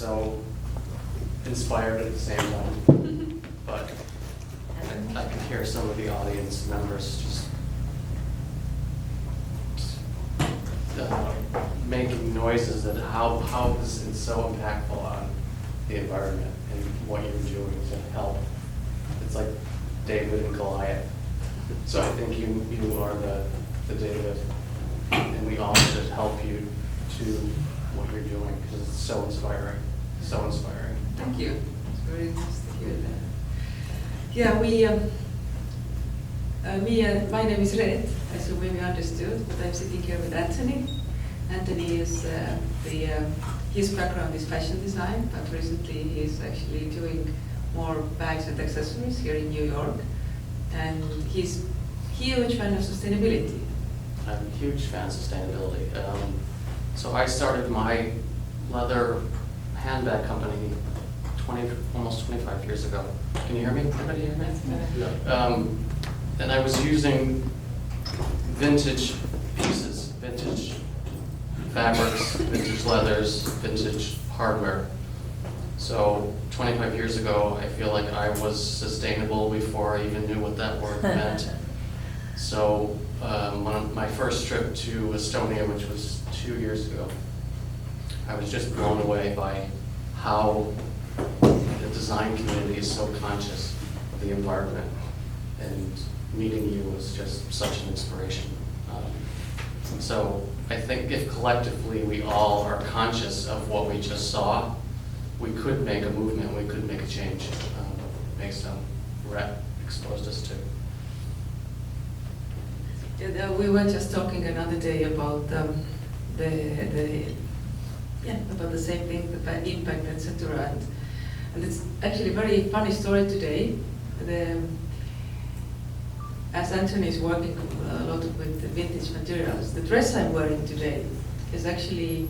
so inspired at the same time. But I can hear some of the audience members just making noises that how this is so impactful on the environment and what you're doing to help. It's like David and Goliath. So I think you are the David, and we all should help you to what you're doing because it's so inspiring, so inspiring. Thank you. It's very nice to hear that. Yeah, my name is Reet, as you maybe understood, but I'm sitting here with Anthony. Anthony is his background is fashion design, but recently he's actually doing more bags and accessories here in New York, and he's huge fan of sustainability. I'm a huge fan of sustainability. So I started my leather handbag company almost 25 years ago. Can you hear me? Everybody hear me? Yeah. And I was using vintage pieces, vintage fabrics, vintage leathers, vintage hardware. So 25 years ago, I feel like I was sustainable before I even knew what that word meant. So on my first trip to Estonia, which was 2 years ago, I was just blown away by how the design community is so conscious of the environment, and meeting you was just such an inspiration. So I think if collectively we all are conscious of what we just saw, we could make a movement, we could make a change based on what Reet exposed us to. Yeah, we were just talking another day about about the same thing, the impact, etc. And it's actually a very funny story today. As Anthony is working a lot with the vintage materials, the dress I'm wearing today is actually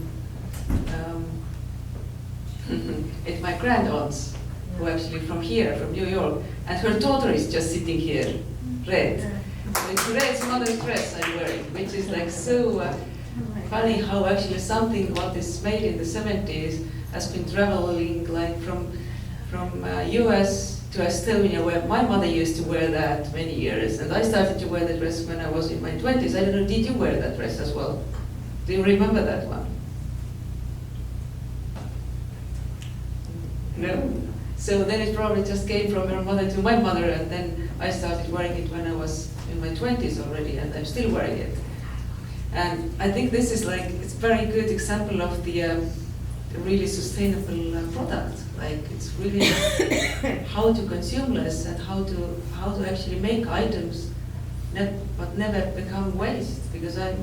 it's my grandaunt's, who actually from here, from New York, and her daughter is just sitting here, Reet. So it's Reet's mother's dress I'm wearing, which is like so funny how actually something what is made in the 70s has been traveling like from US to Estonia, where my mother used to wear that many years, and I started to wear the dress when I was in my 20s. I don't know, did you wear that dress as well? Do you remember that one? No? So then it probably just came from her mother to my mother, and then I started wearing it when I was in my 20s already, and I'm still wearing it. And I think this is like, it's a very good example of the really sustainable product. Like it's really how to consume less and how to actually make items but never become waste. Because I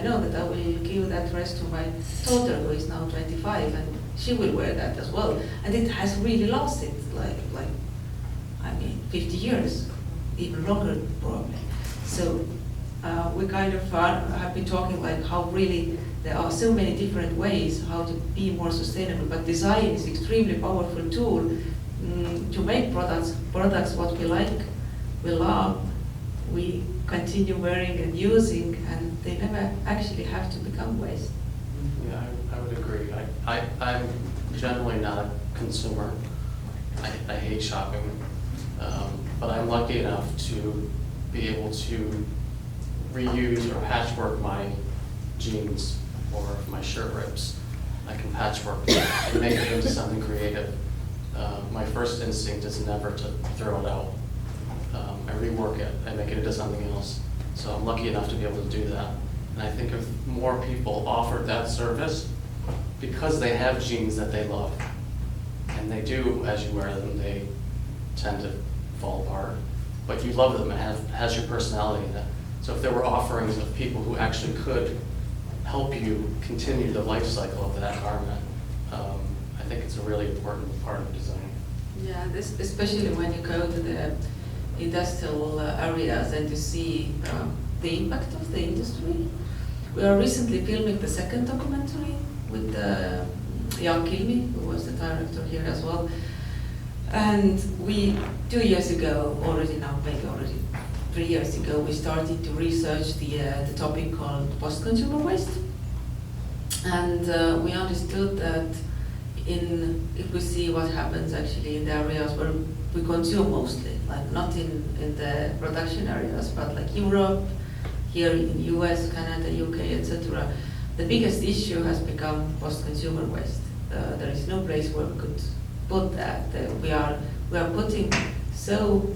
know that I will give that dress to my daughter, who is now 25, and she will wear that as well. And it has really lasted like 50 years, even longer probably. So we kind of have been talking like how really there are so many different ways how to be more sustainable, but design is extremely powerful tool to make products what we like, we love, we continue wearing and using, and they never actually have to become waste. Yeah, I would agree. I'm generally not a consumer. I hate shopping, but I'm lucky enough to be able to reuse or patchwork my jeans or my shirt rips. I can patchwork and make it into something creative. My first instinct is never to throw it out. I rework it, I make it into something else. So I'm lucky enough to be able to do that. And I think if more people offered that service, because they have jeans that they love, and they do, as you wear them, they tend to fall apart, but you love them, it has your personality in it. So if there were offerings of people who actually could help you continue the life cycle of that garment, I think it's a really important part of design. Yeah, especially when you go to the industrial areas and you see the impact of the industry. We are recently filming the second documentary with Jaak Kilmi, who was the director here as well. And we, 2 years ago, already now, maybe already 3 years ago, we started to research the topic called post-consumer waste. And we understood that if we see what happens actually in the areas where we consume mostly, like not in the production areas, but like Europe, here in US, Canada, UK, etc. The biggest issue has become post-consumer waste. There is no place where we could put that. We are putting so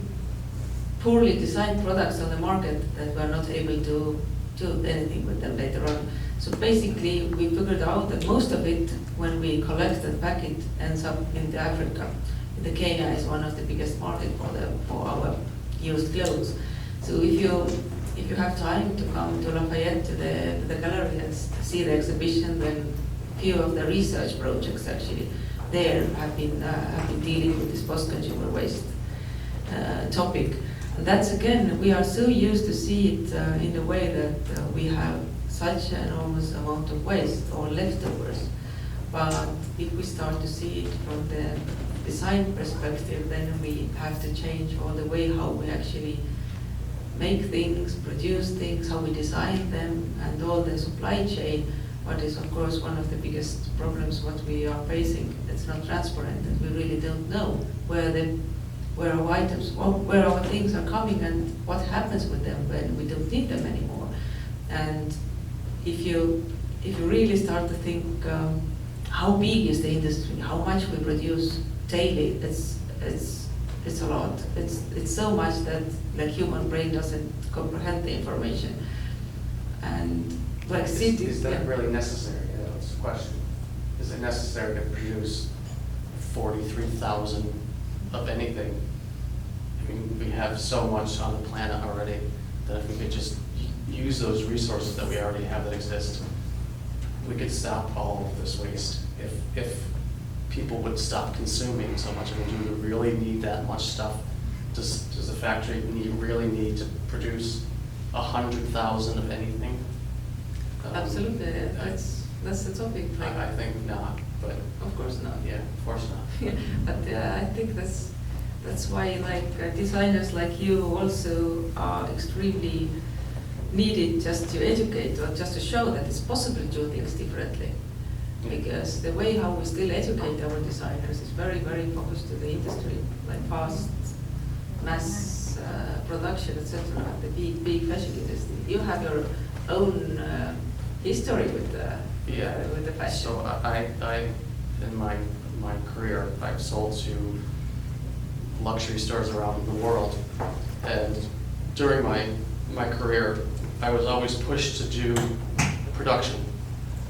poorly designed products on the market that we are not able to do anything with them later on. So basically, we figured out that most of it, when we collect and pack it, ends up in Africa. The Kenya is one of the biggest market for our used clothes. So if you have time to come to Lafayette to the gallery and see the exhibition, then a few of the research projects actually there have been dealing with this post-consumer waste topic. And that's again, we are so used to see it in the way that we have such an enormous amount of waste or leftovers. But if we start to see it from the design perspective, then we have to change all the way how we actually make things, produce things, how we design them, and all the supply chain. What is of course one of the biggest problems what we are facing. It's not transparent, and we really don't know where our items, where our things are coming and what happens with them when we don't need them anymore. And if you really start to think how big is the industry, how much we produce daily, it's a lot. It's so much that the human brain doesn't comprehend the information. And like is that really necessary? That's the question. Is it necessary to produce 43,000 of anything? I mean, we have so much on the planet already that if we could just use those resources that we already have that exist, we could stop all of this waste. If people would stop consuming so much, I mean, do we really need that much stuff? Does the factory really need to produce 100,000 of anything? Absolutely, that's the topic. Like, I think not, but of course not. yeah, of course not. Yeah, but I think that's why like designers like you also are extremely needed just to educate or just to show that it's possible to do things differently. Because the way how we still educate our designers is very, very focused to the industry, like fast, mass production, etc. The big fashion industry. You have your own history with the fashion. So I in my career, I've sold to luxury stores around the world, and during my career, I was always pushed to do production,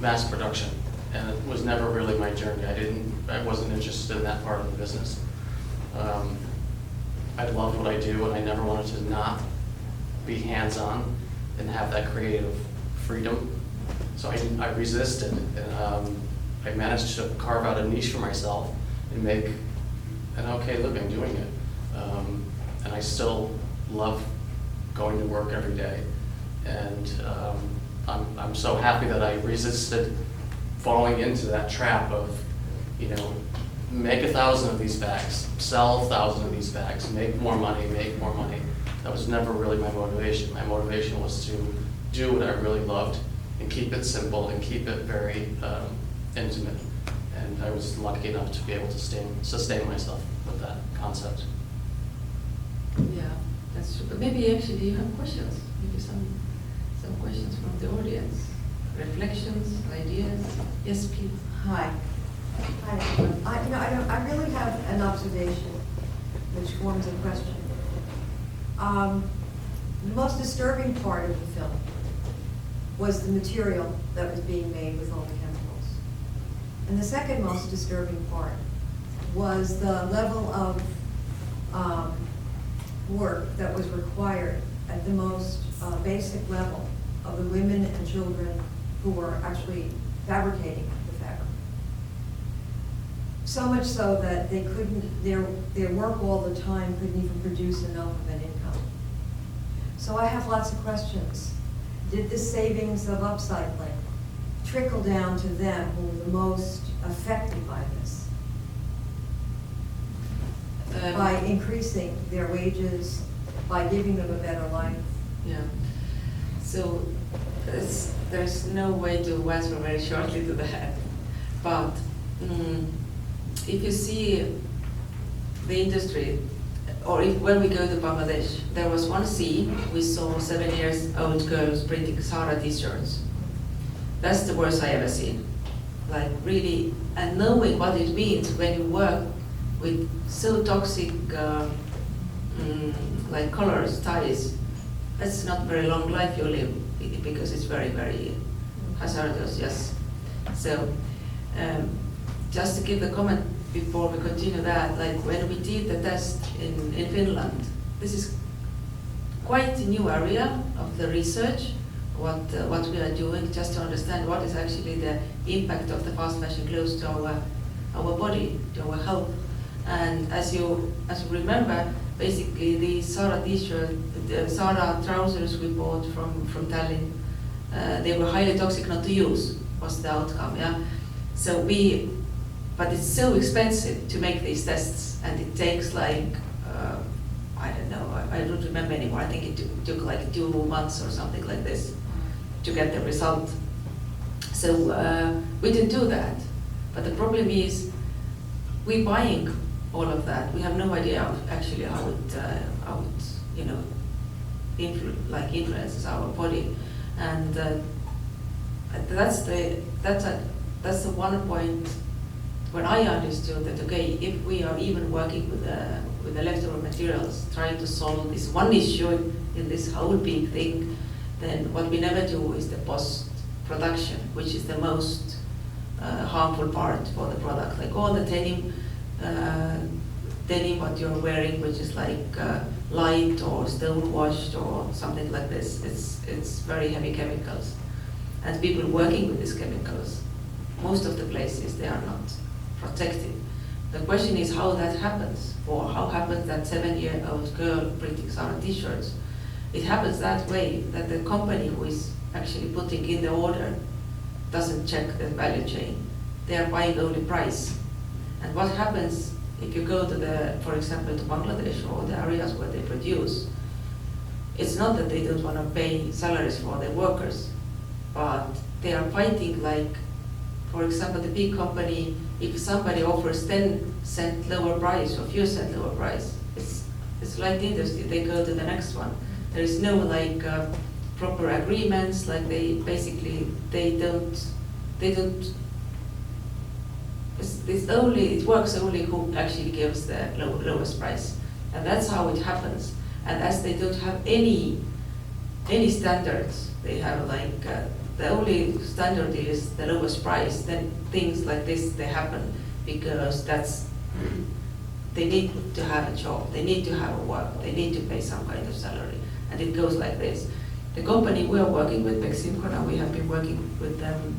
mass production, and it was never really my journey. I wasn't interested in that part of the business. I loved what I do, and I never wanted to not be hands-on and have that creative freedom. So I resisted, and I managed to carve out a niche for myself and make an okay living doing it. And I still love going to work every day. And I'm so happy that I resisted falling into that trap of, make 1,000 of these bags, sell 1,000 of these bags, make more money. That was never really my motivation. My motivation was to do what I really loved and keep it simple and keep it very intimate. And I was lucky enough to be able to sustain myself with that concept. Yeah, that's true. But maybe actually you have questions. Maybe some questions from the audience. Reflections, ideas. Yes, please. Hi. Hi, everyone. I really have an observation which forms a question. The most disturbing part of the film was the material that was being made with all the chemicals. And the second most disturbing part was the level of work that was required at the most basic level of the women and children who were actually fabricating the fabric. So much so that they couldn't, their work all the time couldn't even produce enough of an income. So I have lots of questions. Did the savings of upcycling trickle down to them who were the most affected by this? By increasing their wages, by giving them a better life? Yeah. So there's no way to answer very shortly to that. But if you see the industry, or if, when we go to Bangladesh, there was one scene, we saw 7-year-old girls printing Zara t-shirts. That's the worst I ever seen. Like really, and knowing what it means when you work with so toxic like colors, dyes, that's not very long life you live, because it's very, very hazardous, yes. So, just to give the comment before we continue that, like when we did the test in Finland, this is quite a new area of the research, what we are doing, just to understand what is actually the impact of the fast fashion clothes to our body, to our health. And as you remember, basically the Zara t-shirt, the Zara trousers we bought from Tallinn, they were highly toxic not to use, was the outcome, yeah? So but it's so expensive to make these tests, and it takes like, I don't know, I don't remember anymore, I think it took like 2 months or something like this to get the result. So we didn't do that, but the problem is we're buying all of that. We have no idea actually how it you know, influences our body, and that's the one point when I understood that, okay, if we are even working with electoral materials, trying to solve this one issue in this whole big thing, then what we never do is the post-production, which is the most harmful part for the product. Like all the denim what you're wearing, which is like light or stone washed or something like this, it's very heavy chemicals. And people working with these chemicals, most of the places, they are not protected. The question is how that happens, or how happens that 7-year-old girl printing Zara t-shirts. It happens that way, that the company who is actually putting in the order doesn't check the value chain. They are buying only price. And what happens if you go to for example, to Bangladesh or the areas where they produce, it's not that they don't want to pay salaries for their workers, but they are fighting, like, for example, the big company, if somebody offers 10-cent lower price or few cent lower price, it's like the industry, they go to the next one. There is no like proper agreements, like they basically, it works only who actually gives the lowest price. And that's how it happens. And as they don't have any standards, they have like, the only standard is the lowest price, then things like this, they happen because they need to have a job, they need to have a work, they need to pay some kind of salary, and it goes like this. The company we are working with, Beximco, we have been working with them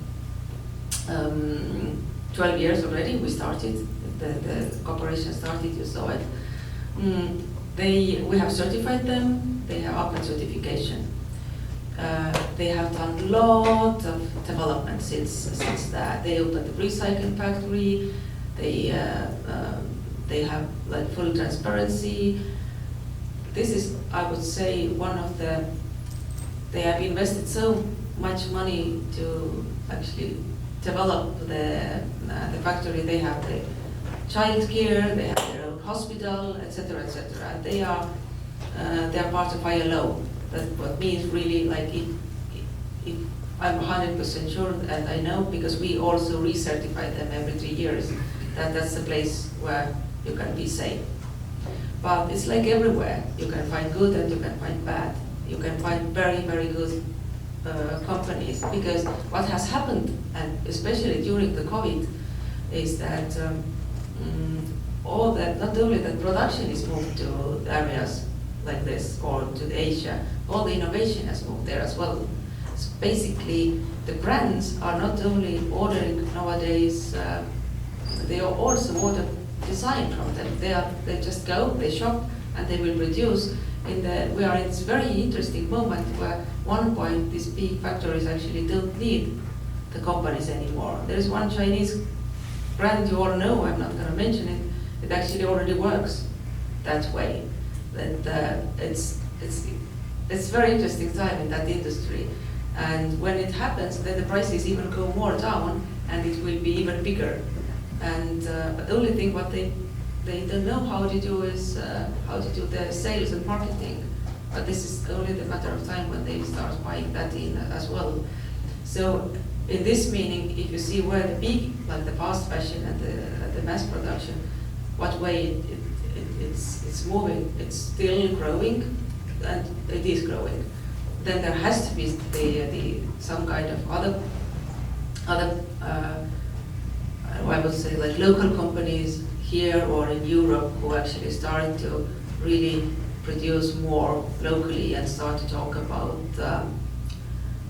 12 years already. We started, the cooperation started, you saw it. We have certified them, they have UPMADE certification. They have done a lot of development since that. They opened the recycling factory. They have like full transparency. This is, I would say, one of they have invested so much money to actually develop the factory. They have the child care, they have their own hospital, etc., etc. And they are part of ILO. That what means really, like, if I'm 100% sure, and I know because we also recertify them every 3 years, that that's the place where you can be safe. But it's like everywhere. You can find good and you can find bad. You can find very, very good companies, because what has happened, and especially during the COVID, is that not only that production is moved to areas like this or to Asia, all the innovation has moved there as well. So basically, the brands are not only ordering nowadays, they are also order design from them. They just go, they shop, and they will produce. We are in this very interesting moment where one point these big factories actually don't need the companies anymore. There is one Chinese brand you all know, I'm not going to mention it, it actually already works that way. That it's very interesting time in that industry, and when it happens, then the prices even go more down, and it will be even bigger. And the only thing what they don't know how to do is how to do the sales and marketing. But this is only the matter of time when they start buying that in as well. So in this meaning, if you see where the big, like the fast fashion and the mass production, what way it's moving, it's still growing, and it is growing. Then there has to be some kind of other I would say like local companies here or in Europe who actually start to really produce more locally and start to talk about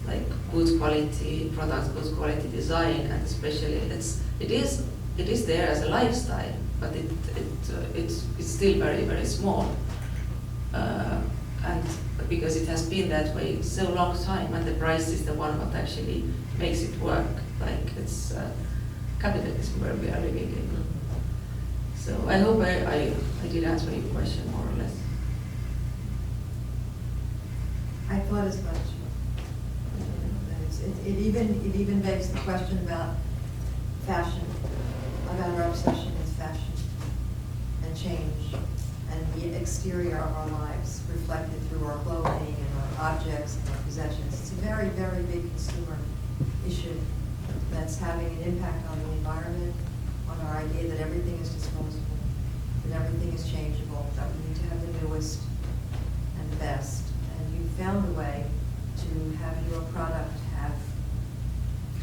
like good quality products, good quality design, and especially it is there as a lifestyle, but it's still very, very small, and because it has been that way so long time, and the price is the one what actually makes it work. Like it's capitalism where we are living in. So I hope I did answer your question more or less. I thought as much. It even begs the question about fashion, about our obsession with fashion and change, and the exterior of our lives reflected through our clothing and our objects and our possessions. It's a very, very big consumer issue that's having an impact on the environment, on our idea that everything is disposable, that everything is changeable, that we need to have the newest and the best. And you found a way to have your product have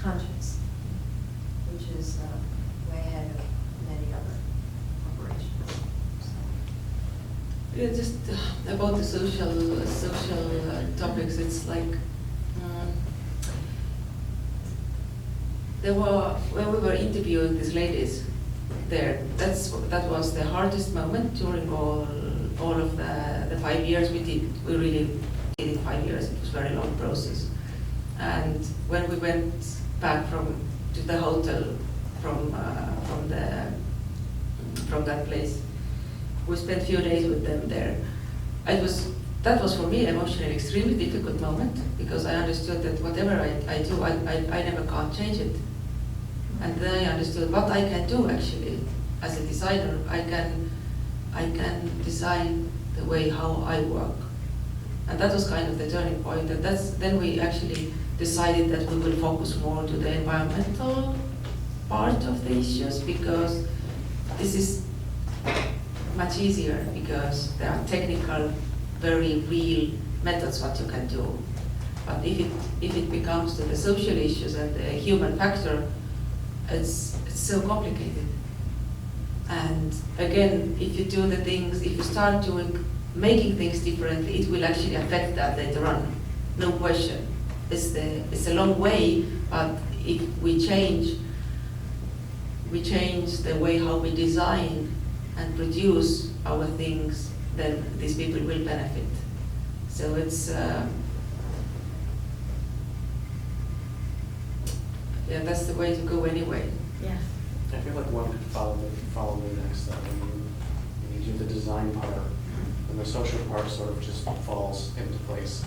conscience, which is way ahead of many other corporations. So. Yeah, just about the social topics, it's like when we were interviewing these ladies there, that was the hardest moment during all of the 5 years we did. We really did it 5 years. It was a very long process. And when we went back to the hotel from that place, we spent a few days with them there. That was for me emotionally extremely difficult moment, because I understood that whatever I do, I never can't change it. And then I understood what I can do actually as a designer. I can design the way how I work. And that was kind of the turning point. And then we actually decided that we will focus more to the environmental part of the issues, because this is much easier, because there are technical, very real methods what you can do. But if it becomes to the social issues and the human factor, it's so complicated. And again, if you do the things, if you start making things differently, it will actually affect that later on, no question. It's a long way, but if we change the way how we design and produce our things, then these people will benefit. So it's yeah, that's the way to go anyway. Yeah. I feel like one could follow me next. You do the design part, and the social part sort of just falls into place.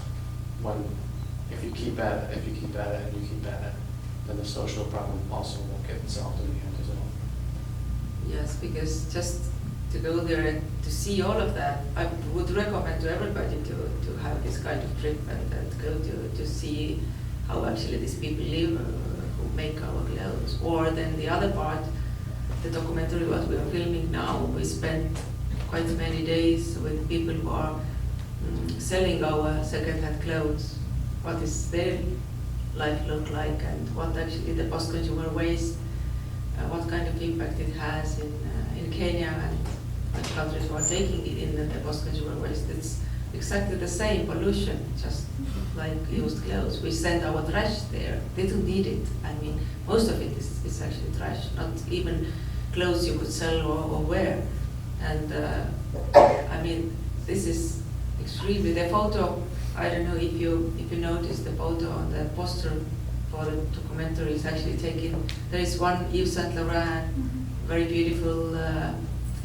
If you keep at it, and you keep at it, then the social problem also will get solved in the end as well. Yes, because just to go there and to see all of that, I would recommend to everybody to have this kind of trip and go to see how actually these people live who make our clothes. Or then the other part, the documentary what we are filming now, we spent quite many days with people who are selling our second-hand clothes. What is their life look like, and what actually the post-consumer waste, what kind of impact it has in Kenya and which countries who are taking it in the post-consumer waste. It's exactly the same pollution, just like used clothes. We send our trash there. They don't need it. I mean, most of it is actually trash, not even clothes you could sell or wear. And I mean, this is extremely, the photo, I don't know if you noticed the photo on the poster for the documentary is actually taken. There is one Yves Saint Laurent, very beautiful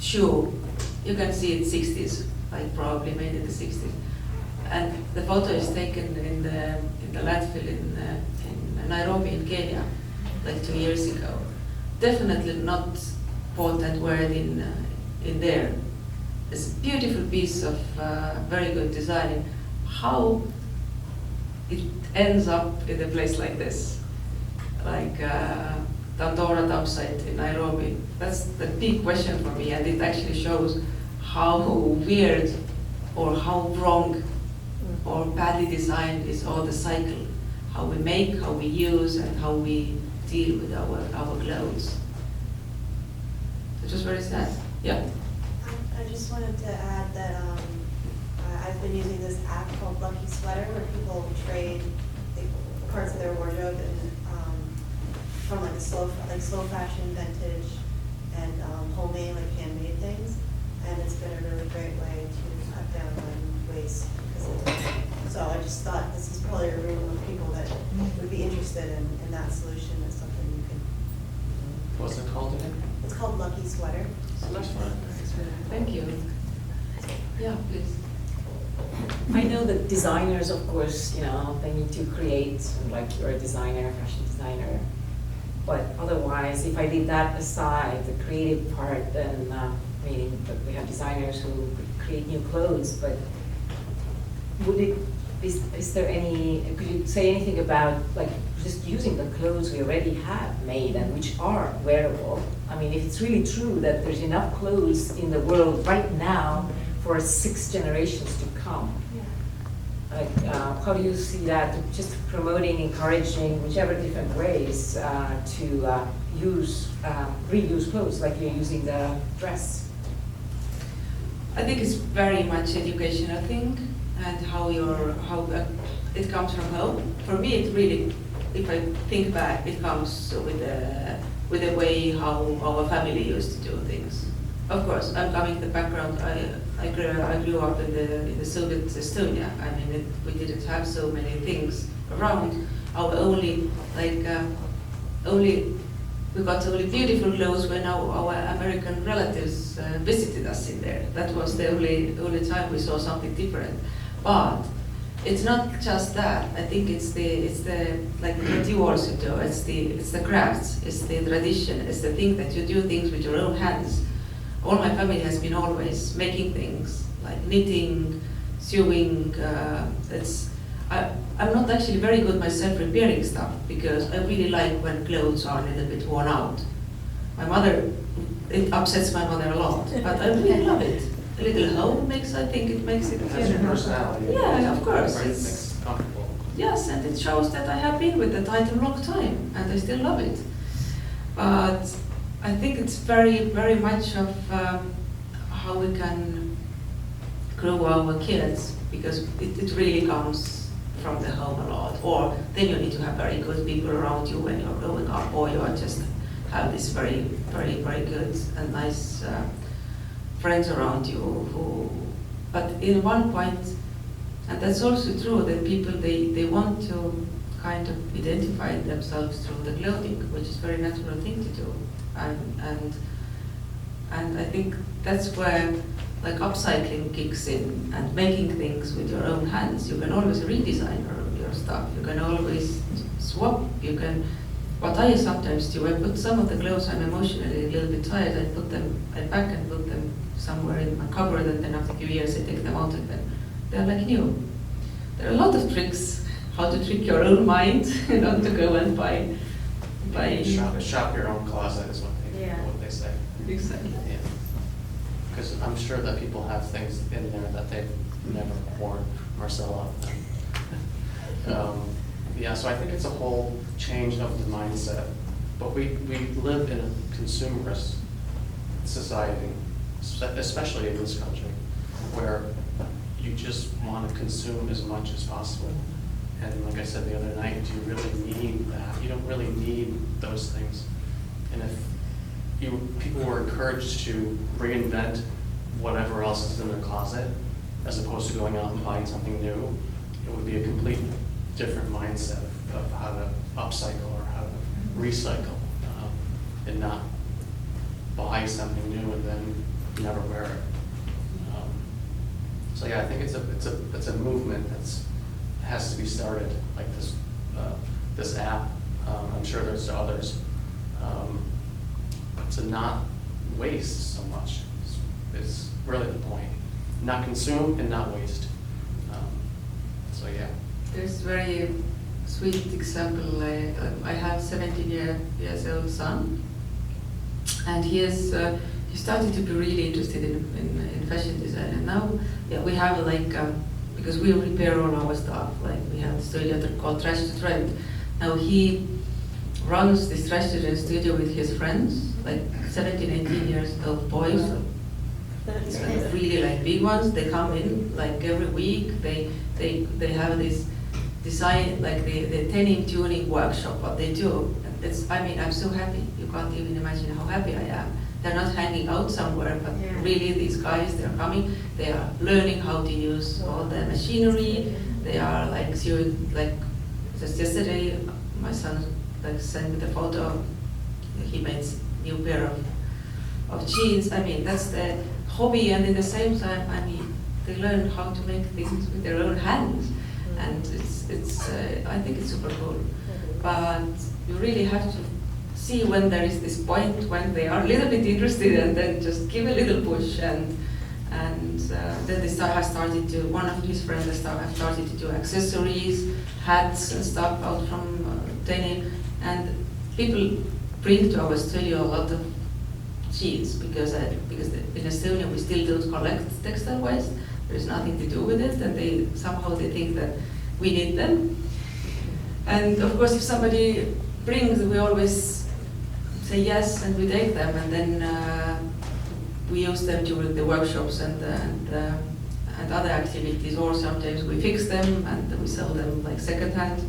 shoe. You can see it 60s, like probably made in the 60s. And the photo is taken in the landfill in Nairobi in Kenya, like 2 years ago. definitely not bought and wear it in there. It's a beautiful piece of very good design. How it ends up in a place like this, like Dandora Dumpsite in Nairobi. That's the big question for me, and it actually shows how weird or how wrong or badly designed is all the cycle. How we make, how we use, and how we deal with our clothes. It was very sad. Yeah. I just wanted to add that I've been using this app called Lucky Sweater, where people trade parts of their wardrobe and from like slow fashion, vintage, and homemade, like handmade things. And it's been a really great way to cut down on waste. So I just thought this is probably a room of people that would be interested in that solution. As something you could. What's it called again? It's called Lucky Sweater. Lucky Sweater. Thank you. Yeah, please. I know that designers, of course, they need to create, like you're a designer, fashion designer. But otherwise, if I leave that aside, the creative part, then meaning that we have designers who create new clothes, but is there any, could you say anything about like just using the clothes we already have made and which are wearable? I mean, if it's really true that there's enough clothes in the world right now for 6 generations to come, like how do you see that, just promoting, encouraging, whichever different ways to reuse clothes like you're using the dress? I think it's very much educational thing, and how it comes from home. For me, it really, if I think back, it comes with the way how our family used to do things. Of course, I'm coming the background. I grew up in the Soviet Estonia. I mean, we didn't have so many things around. We got only beautiful clothes when our American relatives visited us in there. That was the only time we saw something different. But it's not just that. I think it's the like what you also do. It's the crafts. It's the tradition. It's the thing that you do things with your own hands. All my family has been always making things like knitting, sewing. I'm not actually very good myself repairing stuff because I really like when clothes are a little bit worn out. It upsets my mother a lot, but I really love it. A little home I think it makes it. It has your personality. Yeah, of course. Right, it makes it comfortable. Yes, and it shows that I have been with the item a long time, and I still love it. But I think it's very, very much of how we can grow our kids, because it really comes from the home a lot. Or then you need to have very good people around you when you're growing up, or you just have this very, very, very good and nice friends around you but in one point, and that's also true, that people, they want to kind of identify themselves through the clothing, which is a very natural thing to do. And I think that's where like upcycling kicks in, and making things with your own hands. You can always redesign your stuff. You can always swap. What I sometimes do, I put some of the clothes I'm emotionally a little bit tired, I pack and put them somewhere in my cupboard, and then after a few years I take them out and then they're like new. There are a lot of tricks how to trick your own mind not to go and buy. Shop your own closet is what they say. Exactly. Yeah. Because I'm sure that people have things in there that they've never worn. Marcella. Yeah, so I think it's a whole change of the mindset. But we live in a consumerist society, especially in this country, where you just want to consume as much as possible. And like I said the other night, do you really need that? You don't really need those things. And if people were encouraged to reinvent whatever else is in their closet, as opposed to going out and buying something new, it would be a complete different mindset of how to upcycle or how to recycle, and not buy something new and then never wear it. So yeah, I think it's a movement has to be started, like this app. I'm sure there's others, to not waste so much is really the point. Not consume and not waste. So yeah. There's very sweet example. I have 17 years old son, and he started to be really interested in fashion design. And now, yeah, we have because we repair all our stuff. Like we have a studio called Trash to Trend. Now he runs this trash to trend studio with his friends, like 17, 18 years old boys. It's like really like big ones. They come in like every week. They have this design, like the denim tuning workshop. What they do, I'm so happy. You can't even imagine how happy I am. They're not hanging out somewhere, but really these guys, they're coming. They are learning how to use all the machinery. They are like sewing. Like just yesterday, my son like sent me the photo. He made new pair of jeans. I mean, that's the hobby, and at the same time, I mean, they learn how to make things with their own hands, and it's I think it's super cool. But you really have to see when there is this point when they are a little bit interested, and then just give a little push, and then they have started to. One of his friends have started to do accessories, hats and stuff out from denim, and people bring to our studio a lot of jeans because in Estonia we still don't collect textile waste. There's nothing to do with it, and they think that we need them. And of course, if somebody brings, we always say yes, and we take them, and then we use them during the workshops and other activities, or sometimes we fix them and we sell them like secondhand.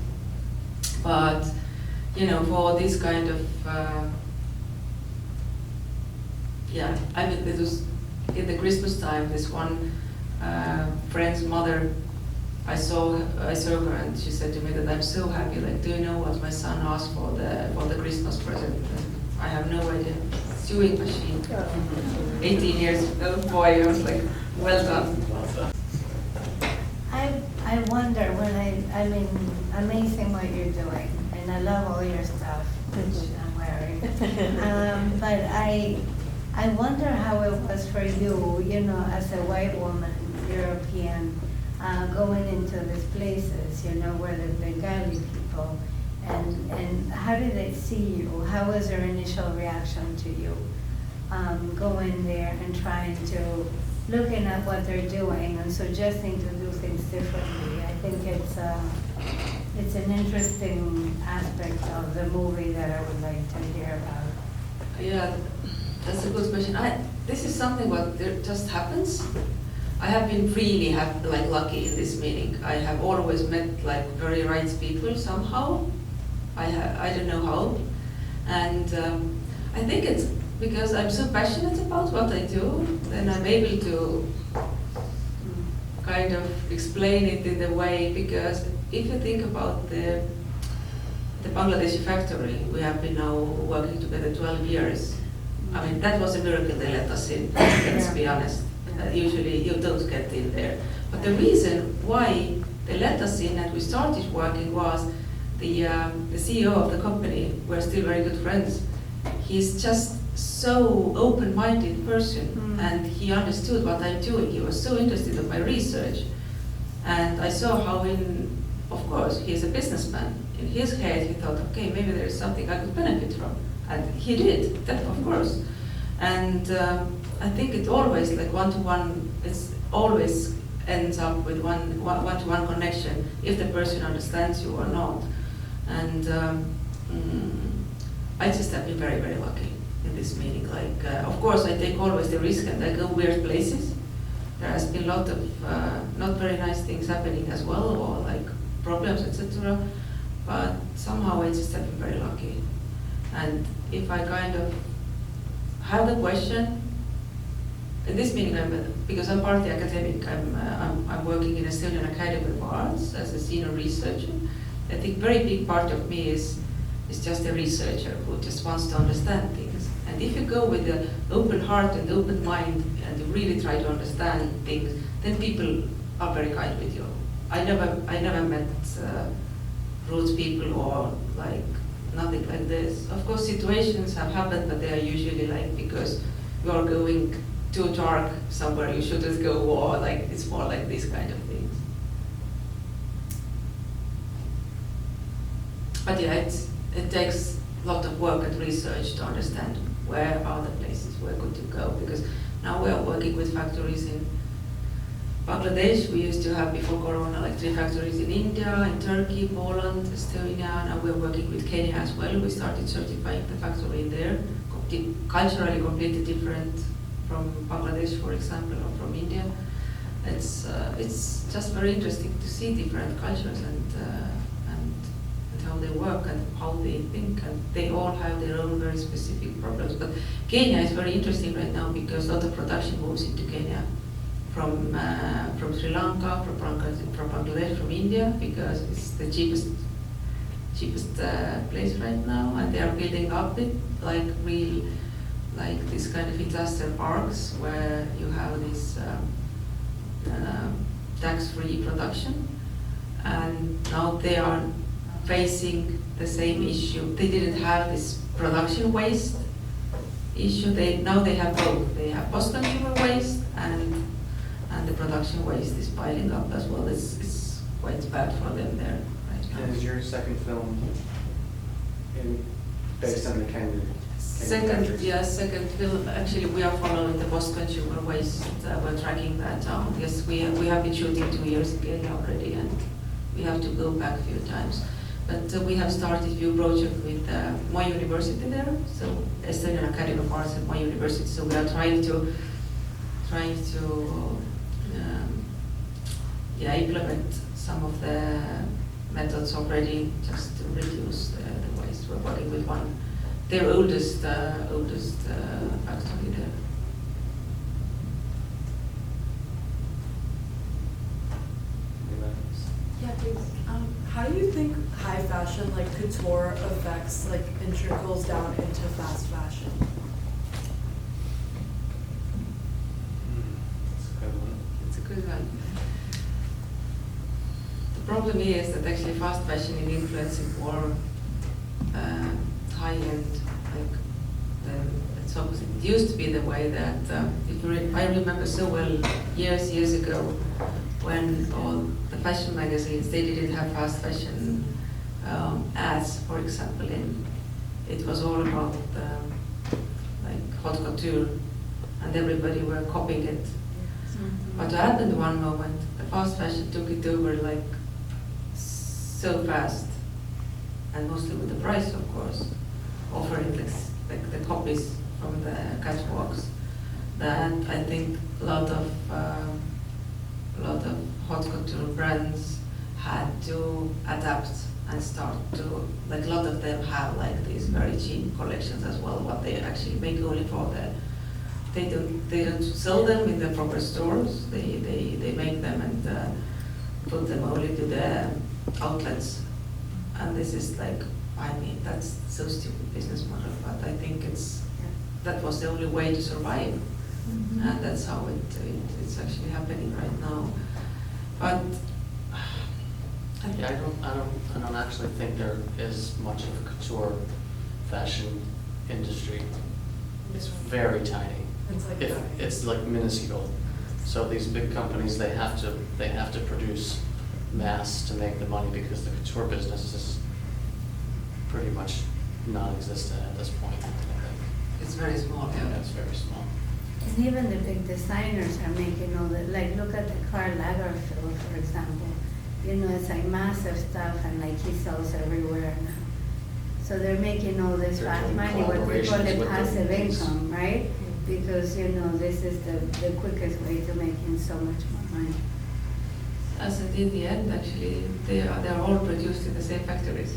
But for this kind of I mean, this was in the Christmas time. This one friend's mother, I saw her, and she said to me that I'm so happy. Like, do you know what my son asked for the Christmas present? And I have no idea. Sewing machine. 18 years old boy. I was like, well done. I wonder I mean, amazing what you're doing, and I love all your stuff, which I'm wearing. But I wonder how it was for you, as a white woman, European, going into these places, where the Bengali people, and how did they see you? How was their initial reaction to you? Going there and trying to, looking at what they're doing and suggesting to do things differently. I think it's an interesting aspect of the movie that I would like to hear about. Yeah, that's a good question. This is something what just happens. I have been really lucky in this meeting. I have always met like very right people somehow. I don't know how, and I think it's because I'm so passionate about what I do. Then I'm able to kind of explain it in the way, because if you think about the Bangladeshi factory, we have been now working together 12 years. I mean, that was a miracle they let us in, let's be honest. Usually you don't get in there. But the reason why they let us in and we started working was the CEO of the company, we're still very good friends. He's just so open-minded person, and he understood what I'm doing. He was so interested in my research. And I saw how of course, he's a businessman. In his head, he thought, okay, maybe there's something I could benefit from. And he did, that of course. And I think it always, like one-to-one, it's always ends up with one-to-one connection, if the person understands you or not. And I just have been very, very lucky in this meeting. Like, of course, I take always the risk and I go weird places. There has been a lot of not very nice things happening as well, or like problems, etc. But somehow I just have been very lucky. And if I kind of have the question, in this meeting, because I'm partly academic, I'm working in Estonian Academy of Arts as a senior researcher. I think very big part of me is just a researcher who just wants to understand things. And if you go with an open heart and open mind and you really try to understand things, then people are very kind with you. I never met rude people or like nothing like this. Of course, situations have happened, but they are usually like because you are going too dark somewhere you shouldn't go, or like it's more like these kind of things. But yeah, it takes a lot of work and research to understand where are the places we're good to go, because now we are working with factories in Bangladesh. We used to have before Corona like 3 factories in India, in Turkey, Poland, Estonia. Now we're working with Kenya as well. We started certifying the factory in there, culturally completely different from Bangladesh, for example, or from India. It's just very interesting to see different cultures and how they work and how they think, and they all have their own very specific problems. But Kenya is very interesting right now because a lot of production moves into Kenya from Sri Lanka, from Bangladesh, from India, because it's the cheapest place right now, and they are building up it like this kind of industrial parks where you have this tax-free production, and now they are facing the same issue. They didn't have this production waste issue. Now they have both. They have post-consumer waste and the production waste is piling up as well. It's quite bad for them there right now. And is your second film based on the Kenyan Second film, actually we are following the post-consumer waste. We're tracking that down. Yes, we have been shooting 2 years in Kenya already, and we have to go back a few times. But we have started a few projects with my university there, so Estonian Academy of Arts at my university. So we are trying to implement some of the methods already, just to reduce the waste. We're working with their oldest factory there. Yeah, please. How do you think high fashion, like couture, affects, like, and trickles down into fast fashion? That's a good one. It's a good one. The problem is that actually fast fashion is influencing more high-end, like it's opposite. It used to be the way that I remember so well years ago when all the fashion magazines, they didn't have fast fashion ads, for example. It was all about like haute couture, and everybody were copying it. Mm-hmm. What happened one moment, the fast fashion took it over like so fast, and mostly with the price, of course, offering this, like the copies from the catwalks, that I think a lot of haute couture brands had to adapt and start to, like a lot of them have like these very cheap collections as well, what they actually make only for they don't sell them in the proper stores, they make them and put them only to the outlets. And this is like, I mean, that's so stupid business model, but I think that was the only way to survive. Mm-hmm. And that's how it's actually happening right now. But Yeah, I don't actually think there is much of a couture fashion industry. It's very tiny. It's like It's like minuscule. So these big companies, they have to produce mass to make the money, because the couture business is pretty much non-existent at this point, I think. it's very small. Yeah, it's very small. And even the big designers are making all the, like, look at the Karl Lagerfeld, for example. You know, it's like massive stuff, and like he sells everywhere now. So they're making all this They're fast doing money, what they call collaborations it with passive the- income, right? Because, you know, this is the quickest way to making so much more money. As in the end, actually, they are all produced in the same factories.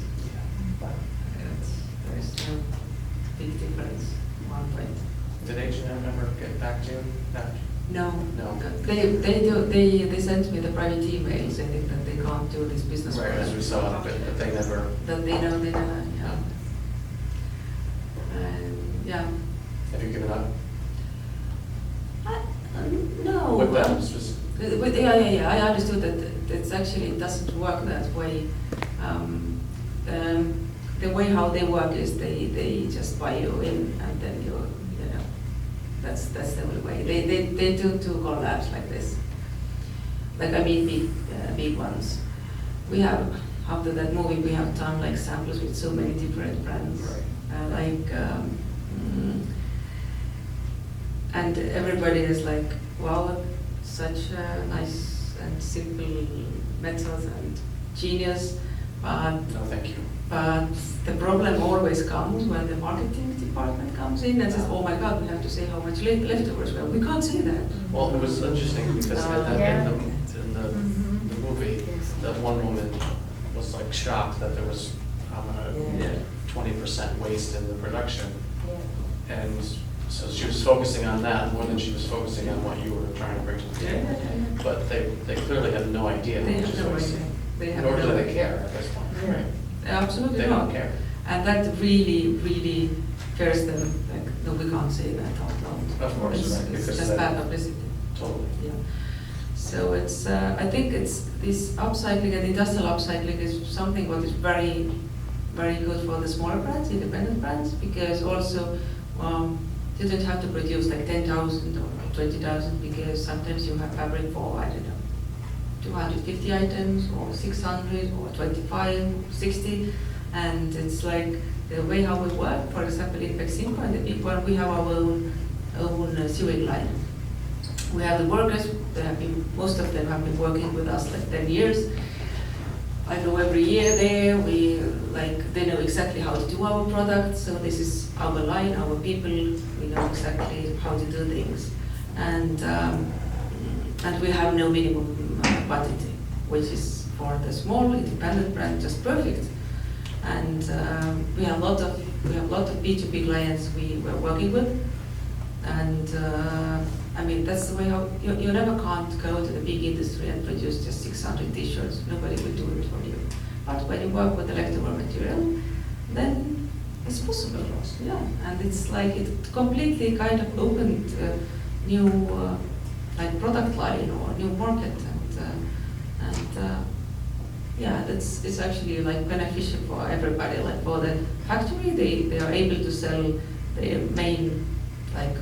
There is no big difference at one point. Did H&M ever get back to you? No. No. They sent me the private email saying that they can't do this business. Right, as we saw, but they never. That they never, yeah. And, yeah. Have you given up? No. With them specifically? Yeah, I understood that it's actually, it doesn't work that way. the way how they work is they just buy you in, and then you know, that's the only way. They do collabs like this. Like I mean big ones. We have, after that movie, we have done like samples with so many different brands. And everybody is like, wow, such a nice and simple method and genius. But No, thank you. But the problem always comes when the marketing department comes in and says, oh my God, we have to say how much leftovers. Well, we can't say that. Well, it was interesting because Yeah. in the movie, that one woman was like shocked that there was 20% waste in the production. And so she was focusing on that more than she was focusing on what you were trying to bring to the table. But they clearly had no idea. They which have is no wasted. idea. They have Nor no do they idea. care at this point, right? Absolutely They not. don't care. And that really scares them, like, no, we can't say that out loud. Of course, It's, right, it's because just that- bad publicity. Totally. Yeah. So it's, I think it's this upcycling and industrial upcycling is something what is very good for the smaller brands, independent brands, because also you don't have to produce like 10,000 or 20,000, because sometimes you have fabric for, I don't know, 250 items or 600 or 25, 60, and it's like the way how we work. For example, in Peximco and the big one, we have our own sewing line. We have the workers, most of them have been working with us like 10 years. I go every year there, they know exactly how to do our product, so this is our line, our people, we know exactly how to do things. And we have no minimum quantity, which is for the small independent brand just perfect. And we have a lot of B2B clients we were working with, and I mean that's the way how you never can't go to the big industry and produce just 600 t-shirts. Nobody will do it for you. But when you work with the leftover material, then it's possible. Yeah, and it's like it completely kind of opened new like product line or new market, and yeah, it's actually like beneficial for everybody. Like for the factory, they are able to sell their main like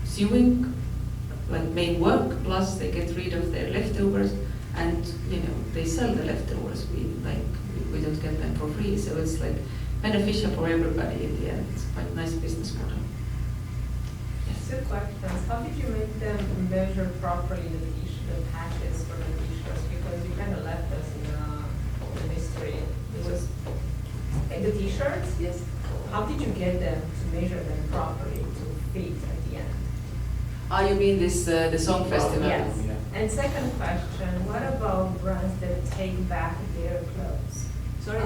sewing, like main work, plus they get rid of their leftovers, and you know they sell the leftovers. We don't get them for free, so it's like beneficial for everybody in the end. It's quite a nice business model. Two questions. How did you make them measure properly the patches for the t-shirts? Because you kind of left us in the mystery. It was the t-shirts. Yes. How did you get them to measure them properly to fit at the end? Ah, you mean this the song festival? Yes. Yeah. And second question, what about brands that take back their clothes? Sorry,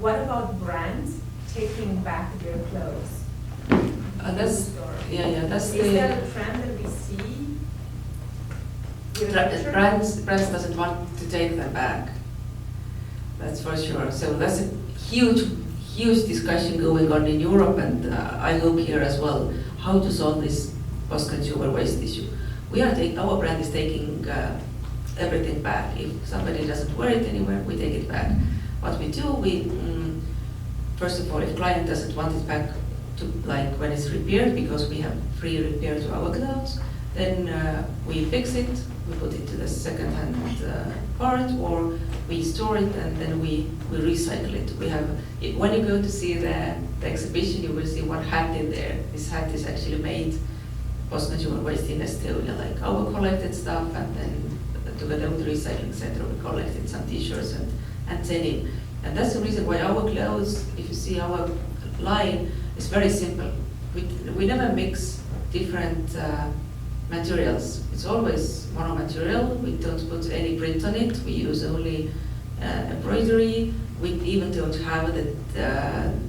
What about brands taking back their clothes? that's Is the that a trend that we see? in the future? brands doesn't want to take them back. That's for sure. So that's a huge discussion going on in Europe, and I hope here as well, how to solve this post-consumer waste issue. Our brand is taking everything back. If somebody doesn't wear it anywhere, we take it back. What we do, first of all, if client doesn't want it back to like when it's repaired, because we have free repair to our clothes, then we fix it, we put it to the second-hand part, or we store it and then we recycle it. When you go to see the exhibition, you will see one hat in there. This hat is actually made post-consumer waste in Estonia, like our collected stuff, and then together with the recycling center, we collected some t-shirts and denim. And that's the reason why our clothes, if you see our line, is very simple. We never mix different materials. It's always monomaterial. We don't put any print on it. We use only embroidery. We even don't have the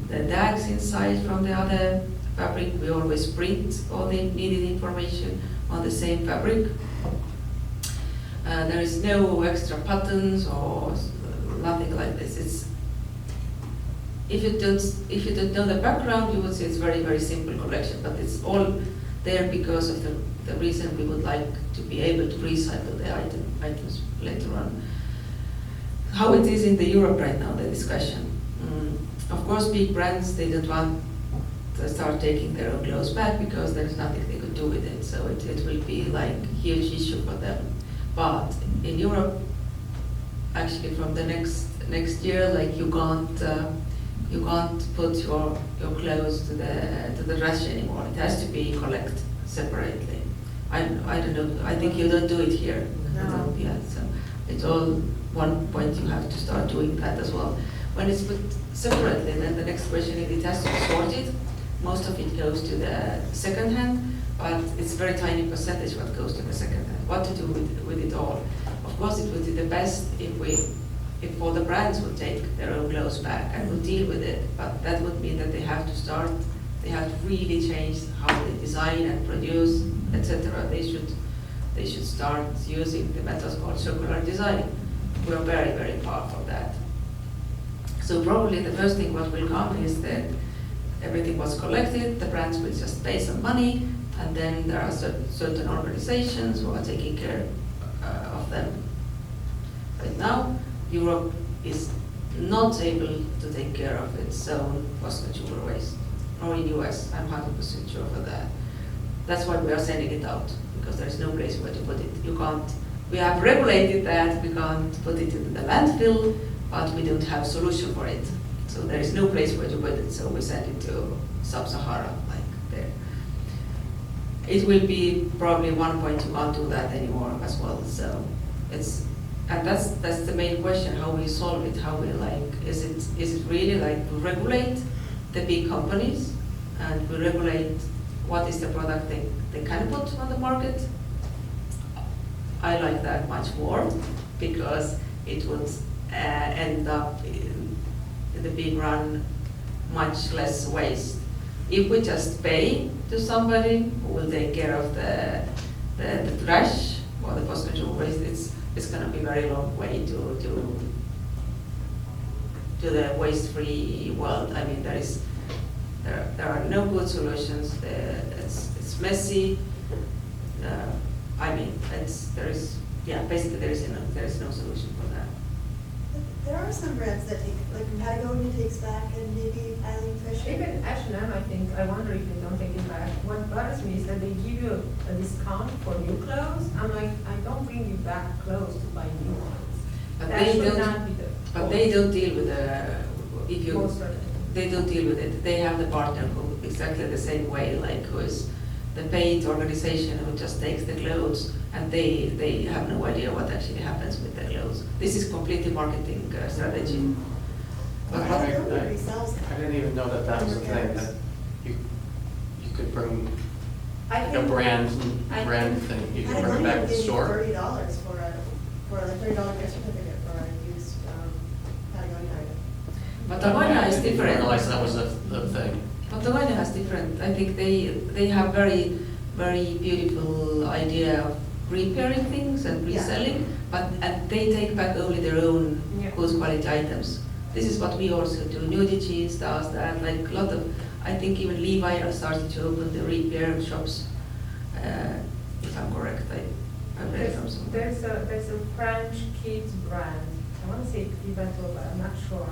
tags inside from the other fabric. We always print all the needed information on the same fabric. There is no extra buttons or nothing like this. If you don't know the background, you would say it's very simple collection, but it's all there because of the reason we would like to be able to recycle the items later on. How it is in the Europe right now, the discussion. Of course, big brands, they don't want to start taking their own clothes back because there's nothing they could do with it. So it will be like a huge issue for them. But in Europe, actually from the next year, like you can't put your clothes to the trash anymore. It has to be collected separately. I don't know. I think you don't do it here. No. Yeah. So it's all one point. You have to start doing that as well. When it's put separately, then the next question is it has to be sorted. Most of it goes to the second hand, but it's very tiny percentage what goes to the second hand. What to do with it all? Of course, it would be the best if all the brands would take their own clothes back and would deal with it. But that would mean that they have to really change how they design and produce, etc. They should start using the methods called circular design. We are very, very far from that. So probably the first thing what will come is that everything was collected, the brands will just pay some money, and then there are certain organizations who are taking care of them. Right now, Europe is not able to take care of its own post-consumer waste, or in US, I'm 100% sure for that. That's why we are sending it out, because there's no place where to put it. We have regulated that, we can't put it in the landfill, but we don't have a solution for it. So there is no place where to put it, so we send it to Sub-Sahara, like there. It will be probably one point you can't do that anymore as well, so that's the main question, how we solve it, how we is it really like we regulate the big companies and we regulate what is the product they can put on the market? I like that much more because it would end up in the big run much less waste. If we just pay to somebody who will take care of the trash or the post-consumer waste, it's going to be a very long way to the waste-free world. I mean, there are no good solutions. It's messy. I mean, basically there is no solution for that. There are some brands that take, like Patagonia takes back, and maybe Eileen Fisher. Even H&M, I think, I wonder if they don't take it back. What bothers me is that they give you a discount for new clothes. I'm like, I don't bring you back clothes to buy new ones. But That they should don't- not be the. But they don't deal with Most certainly. they don't deal with it. They have the partner who exactly the same way, like who is the paid organization who just takes the clothes and they have no idea what actually happens with the clothes. This is completely marketing strategy. But I Patagonia resells I didn't even know that was a thing, repairs. that you could bring I like a think- brand I thing, you can bring it back to the store. $30 for a $30 gift certificate for a used Patagonia item. Patagonia is I didn't different. realize that was the thing. Patagonia has different. I think they have very, very beautiful idea of repairing things and Yeah. reselling, and they take back only their own Yeah. good quality items. This is what we also do. Nudity does that, like a lot of, I think even Levi are starting to open the repair shops, if I'm correct. I read from somewhere. There's a French kids brand, I want to say Vivato, but I'm not sure.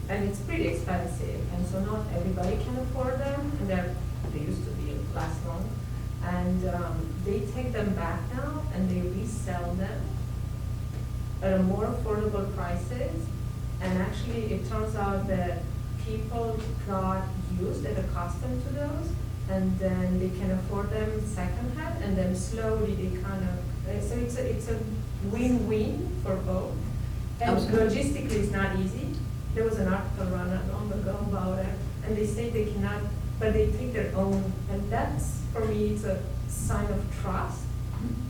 And it's pretty expensive, and so not everybody can afford them, and they used to be last long. And they take them back now and they resell them at a more affordable prices. And actually, it turns out that people got used and accustomed to those, and then they can afford them secondhand, and then slowly they kind of, so it's a win-win for both. And Absolutely. logistically, it's not easy. There was an article run not long ago about it, and they say they cannot, but they take their own, and that's, for me, it's a sign of trust,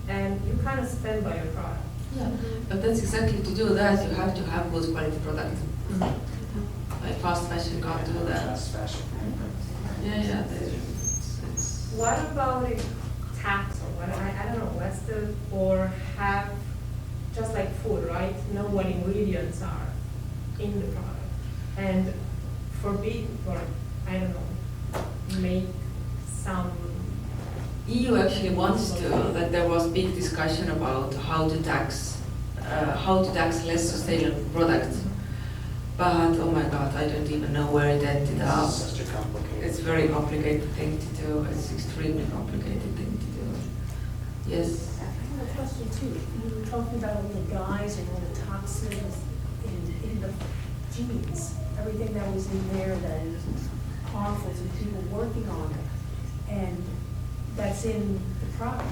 and you kind of stand by your product. Yeah, but that's exactly to do that, you have to have good quality product. Like fast fashion can't do that. Fast fashion. Yeah, it's. What about if tax or what, I don't know, what's the, or have, just like food, right? Know what ingredients are in the product. And forbid, or, I don't know, make some. EU actually wants to, that there was big discussion about how to tax less sustainable products. But, oh my God, I don't even know where it ended up. It's such a complicated. It's a very complicated thing to do. It's extremely complicated thing to do. Yes? I have a question too. You were talking about all the dyes and all the toxins in the jeans, everything that was in there that is harmful to people working on it, and that's in the product.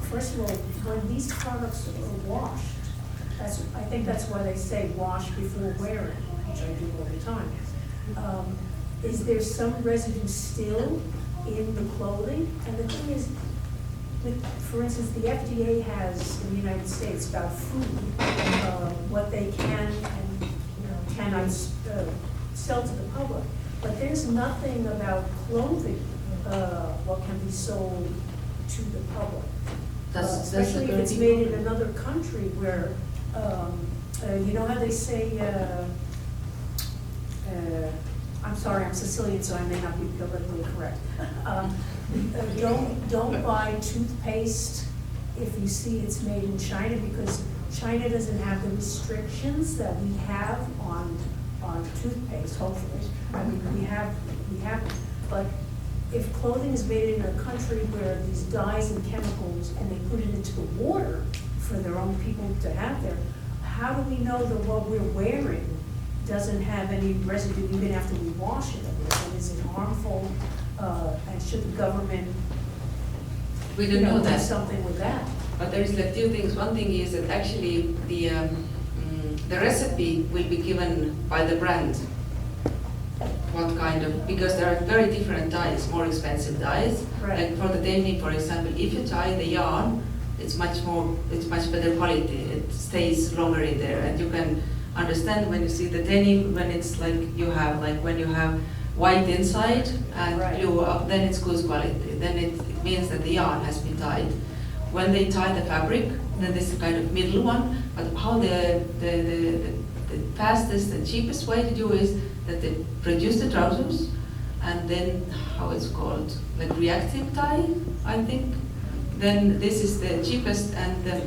First of all, when these products are washed, I think that's why they say wash before wearing, which I do all the time. Is there some residue still in the clothing? And the thing is, for instance, the FDA has in the United States about food, what they can and cannot sell to the public. But there's nothing about clothing, what can be sold to the public. Especially if it's made in another country where, you know how they say, I'm sorry, I'm Sicilian, so I may not be politically correct. Don't buy toothpaste if you see it's made in China, because China doesn't have the restrictions that we have on toothpaste, hopefully. I mean, we have, but if clothing is made in a country where these dyes and chemicals, and they put it into the water for their own people to have there, how do we know that what we're wearing doesn't have any residue even after we wash it? And is it harmful? And should the government, We don't know do that. something with that? But there is like two things. One thing is that actually the recipe will be given by the brand. What kind of, because there are very different dyes, more expensive dyes. Right. Like for the denim, for example, if you dye the yarn, it's much better quality. It stays longer in there, and you can understand when you see the denim, when it's like when you have white inside and Right. blue up, then it's good quality. Then it means that the yarn has been dyed. When they tie the fabric, then there's a kind of middle one. But how the fastest and cheapest way to do is that they produce the trousers, and then how it's called, like reactive dye, I think. Then this is the cheapest, and then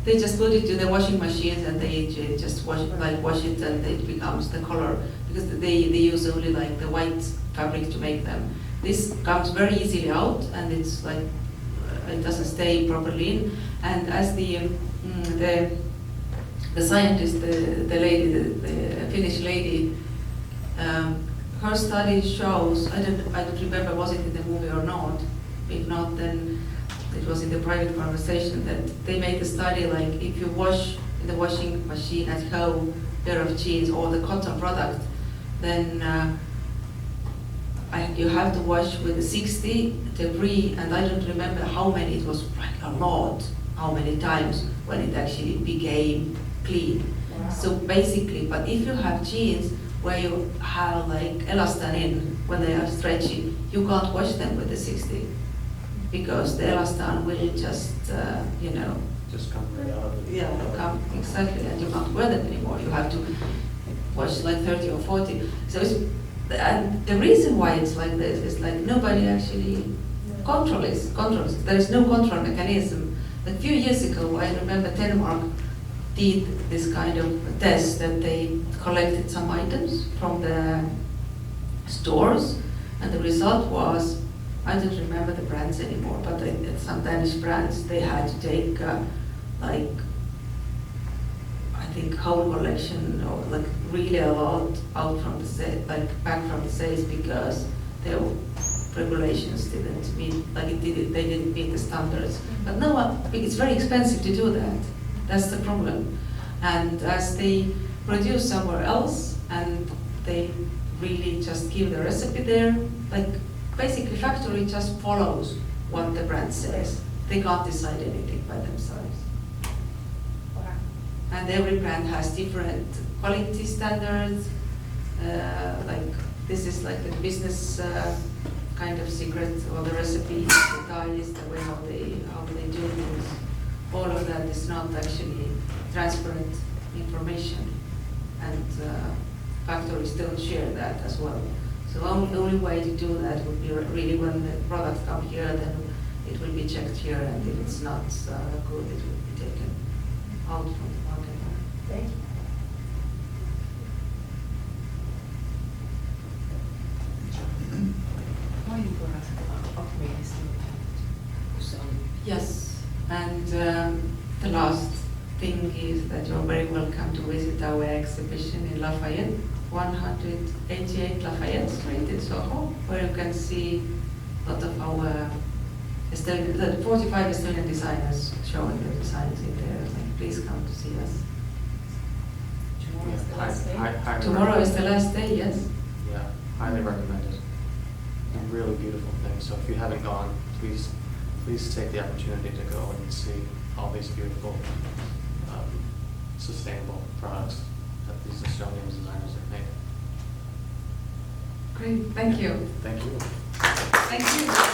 they just put it to the washing machine, and they just wash it, and it becomes the color, because they use only like the white fabric to make them. This comes very easily out, and it's like it doesn't stay properly in. And as the scientist, the lady, the Finnish lady, her study shows, I don't remember was it in the movie or not. If not, then it was in the private conversation, that they made a study like if you wash in the washing machine at home pair of jeans or the cotton product, then you have to wash with 60 degree, and I don't remember how many, it was like a lot, how many times when it actually became clean. Wow. So basically, but if you have jeans where you have like elastan in, when they are stretchy, you can't wash them with the 60, because the elastan will just, Just come right out of it. come exactly, and you can't wear them anymore. You have to wash like 30 or 40. So and the reason why it's like this is like nobody actually controls. There is no control mechanism. A few years ago, I remember Denmark did this kind of test that they collected some items from the stores, and the result was, I don't remember the brands anymore, but some Danish brands, they had to take I think whole collection, or like really a lot out from the back from the sales, because their regulations didn't meet, they didn't meet the standards. But no, it's very expensive to do that. That's the problem. And as they produce somewhere else, and they really just give the recipe there, like basically factory just follows what the brand says. They can't decide anything by themselves. And every brand has different quality standards. Like this is like a business kind of secret, or the recipe, the dyes, the way how they do things. All of that is not actually transparent information, and factories don't share that as well. So the only way to do that would be really when the products come here, then it will be checked here, and if it's not good, it will be taken out from the market. Thank you. last thing is that you're very welcome to visit our exhibition in Lafayette, 188 Lafayette Street in Soho, where you can see a lot of our the 45 Estonian designers showing their designs in there. Like, please come to see us. Tomorrow is the last day. Highly Tomorrow is the recommend last day, yes. it. Yeah, highly recommend it. A really beautiful thing. So if you haven't gone, please take the opportunity to go and see all these beautiful, sustainable products that these Estonian designers have made. Great, thank you. Thank you. Thank you.